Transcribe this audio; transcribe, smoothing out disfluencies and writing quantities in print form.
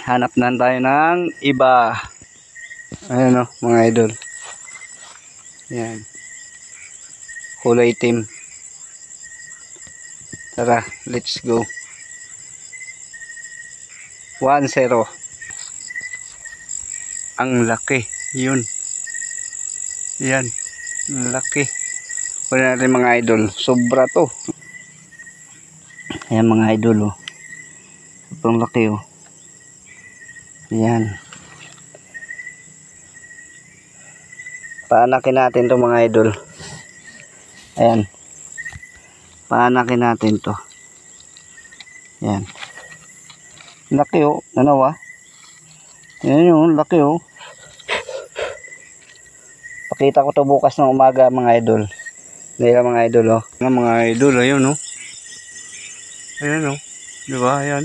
Hanap na tayo ng iba. Ayan o, mga idol. Yan. Kulay itim. Tara, let's go. 1-0. Ang laki. Yun. Yan. Ang laki. Kunin natin mga idol. Sobra to. Ayan mga idol oh. Sobrang laki oh. Yan. Paanakin natin to mga idol. Ayan. Paanakin natin to. Yan. Laki oh. Nanawa. Yan yung laki oh. Pakita ko to bukas ng umaga mga idol. Dahil mga idol oh. Mga idol ayun oh. Ayan oh. Diba? Ayan.